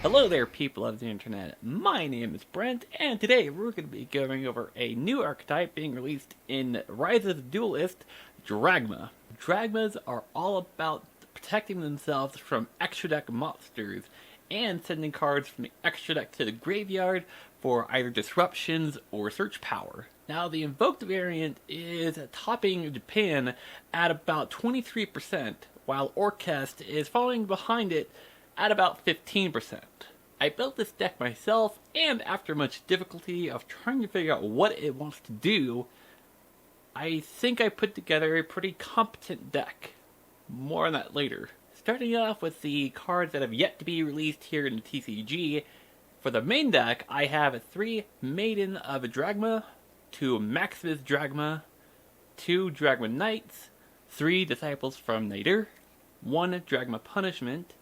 Hello there, people of the internet. My name is Brent, and today we're going to be going over a new archetype being released in Rise of the Duelist, Dragma. Dragmas are all about protecting themselves from extra deck monsters and sending cards from the extra deck to the graveyard for either disruptions or search power. Now, the Invoked variant is topping Japan at about 23%, while Orchest is following behind it at about 15%. I built this deck myself, and after much difficulty of trying to figure out what it wants to do, I think I put together a pretty competent deck. More on that later. Starting off with the cards that have yet to be released here in the TCG, for the main deck, I have 3 Maiden of Dragma, 2 Maximus Dragma, 2 Dragma Knights, 3 Disciples from Nadir, 1 Dragma Punishment,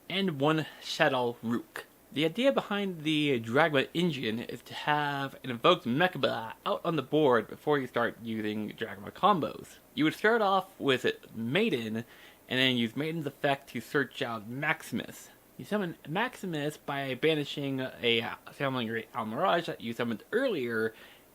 and 1 Shadow Rook. The idea behind the Dragma engine is to have an Invoked Mechaba out on the board before you start using Dragma combos. You would start off with Maiden, and then use Maiden's effect to search out Maximus. You summon Maximus by banishing a Summoning Great Almirage that you summoned earlier,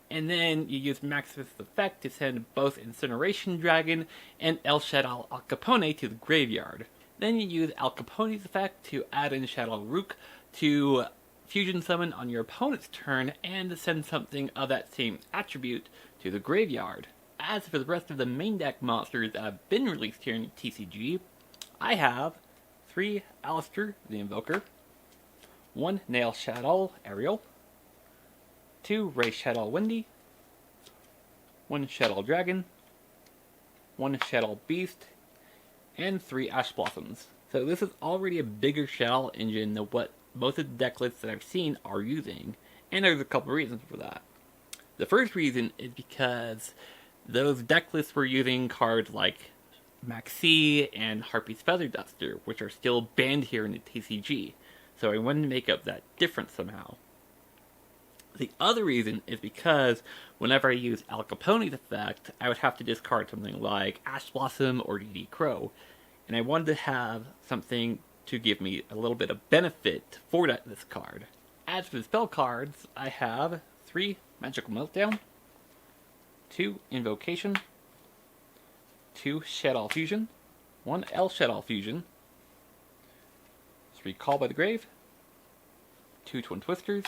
and then you use Maximus' effect to send both Incineration Dragon and El Shaddai Al Capone to the graveyard. Then you use Al Capone's effect to add in Shadow Rook to fusion summon on your opponent's turn and send something of that same attribute to the graveyard. As for the rest of the main deck monsters that have been released here in TCG, I have 3 Alistair the Invoker, 1 Nail Shadow Ariel, 2 Ray Shadow Wendy, 1 Shadow Dragon, 1 Shadow Beast, and 3 Ash Blossoms. So this is already a bigger Shadow engine than what most of the deck lists that I've seen are using, and there's a couple reasons for that. The first reason is because those deck lists were using cards like Maxi and Harpy's Feather Duster, which are still banned here in the TCG, so I wanted to make up that difference somehow. The other reason is because whenever I use Al Capone's effect, I would have to discard something like Ash Blossom or DD Crow, and I wanted to have something to give me a little bit of benefit for this card. As for the spell cards, I have 3 Magical Meltdown, 2 Invocation, 2 Shadow Fusion, 1 El Shadow Fusion, 3 Call by the Grave, 2 Twin Twisters,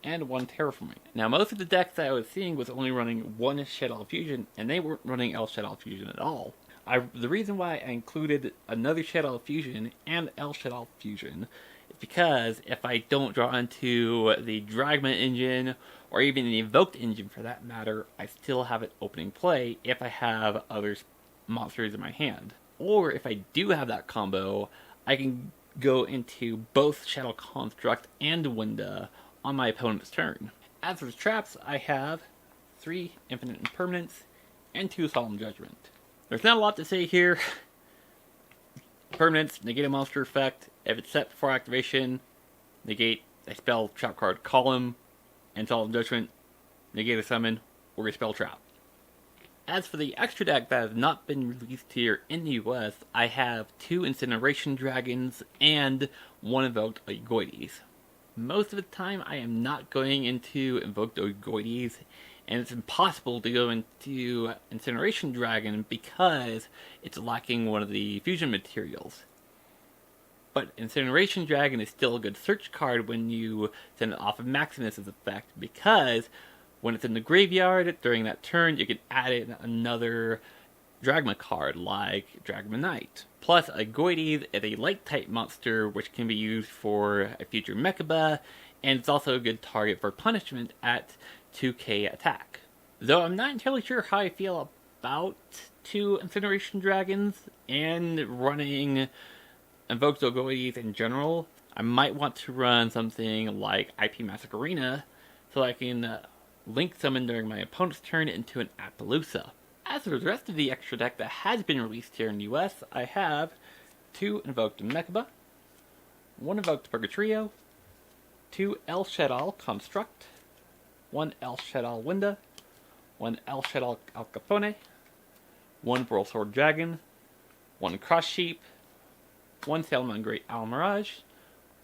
and 1 Terraforming. Now, most of the decks that I was seeing was only running 1 Shadow Fusion, and they weren't running El Shadow Fusion at all. The reason why I included another Shadow Fusion and El Shadow Fusion is because if I don't draw into the Dragma engine, or even the Invoked engine for that matter, I still have it opening play if I have other monsters in my hand. Or if I do have that combo, I can go into both Shadow Construct and Winda on my opponent's turn. As for the traps, I have 3 Infinite Impermanence and 2 Solemn Judgment. There's not a lot to say here. Permanence, negate a monster effect. If it's set before activation, negate a spell trap card column, and Solemn Judgment, negate a summon, or a spell trap. As for the extra deck that has not been released here in the US, I have 2 Incineration Dragons and 1 Invoked Oigoides. Most of the time I am not going into Invoked Oigoides, and it's impossible to go into Incineration Dragon because it's lacking one of the fusion materials. But Incineration Dragon is still a good search card when you send it off of Maximus' effect, because when it's in the graveyard during that turn, you can add in another Dragma card like Dragma Knight. Plus, Oigoides is a light type monster which can be used for a future Mechaba, and it's also a good target for punishment at 2k attack. Though I'm not entirely sure how I feel about 2 Incineration Dragons and running Invoked Oigoides in general, I might want to run something like IP Magic Arena so I can link summon during my opponent's turn into an Appaloosa. As for the rest of the extra deck that has been released here in the US, I have 2 Invoked Mechaba, 1 Invoked Purgatrio, 2 El Shaddai Construct, 1 El Shaddai Winda, 1 El Shaddai Al Capone, 1 Broadsword Dragon, 1 Cross Sheep, 1 Sailman Great Almirage,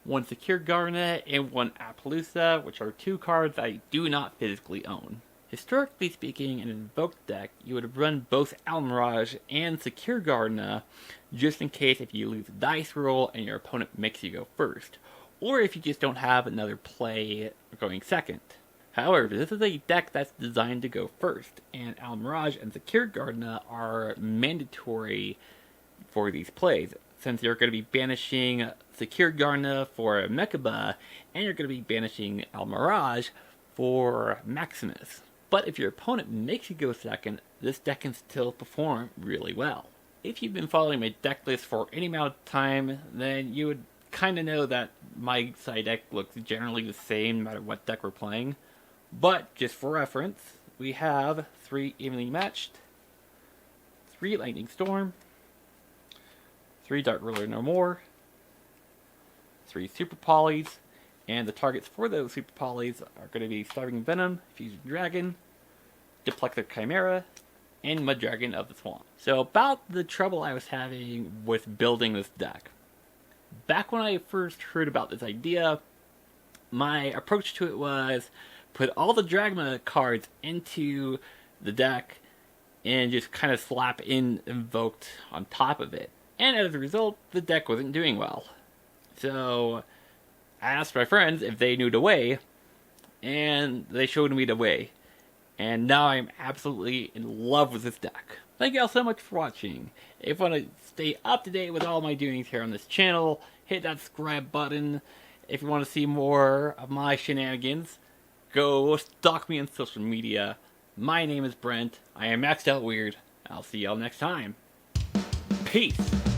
one Secure Garnet, and one Appaloosa, which are 2 cards I do not physically own. Historically speaking, in an Invoked deck, you would run both Almirage and Secure Gardener just in case if you lose a dice roll and your opponent makes you go first, or if you just don't have another play going second. However, this is a deck that's designed to go first, and Almirage and Secure Gardener are mandatory for these plays, since you're going to be banishing Secure Gardener for Mechaba, and you're going to be banishing Almirage for Maximus. But if your opponent makes you go second, this deck can still perform really well. If you've been following my deck list for any amount of time, then you would kind of know that my side deck looks generally the same no matter what deck we're playing. But, just for reference, we have 3 Evenly Matched, 3 Lightning Storm, 3 Dark Ruler No More, 3 Super Polys, and the targets for those Super Polys are going to be Starving Venom, Fusion Dragon, Duplexer Chimera, and Mud Dragon of the Swamp. So about the trouble I was having with building this deck. Back when I first heard about this idea, my approach to it was put all the Dragma cards into the deck and just kind of slap in Invoked on top of it. And as a result, the deck wasn't doing well. So I asked my friends if they knew the way, and they showed me the way. And now I'm absolutely in love with this deck. Thank you all so much for watching. If you want to stay up to date with all my doings here on this channel, hit that subscribe button. If you want to see more of my shenanigans, go stalk me on social media. My name is Brent. I am Maxed Out Weird. I'll see y'all next time. Peace.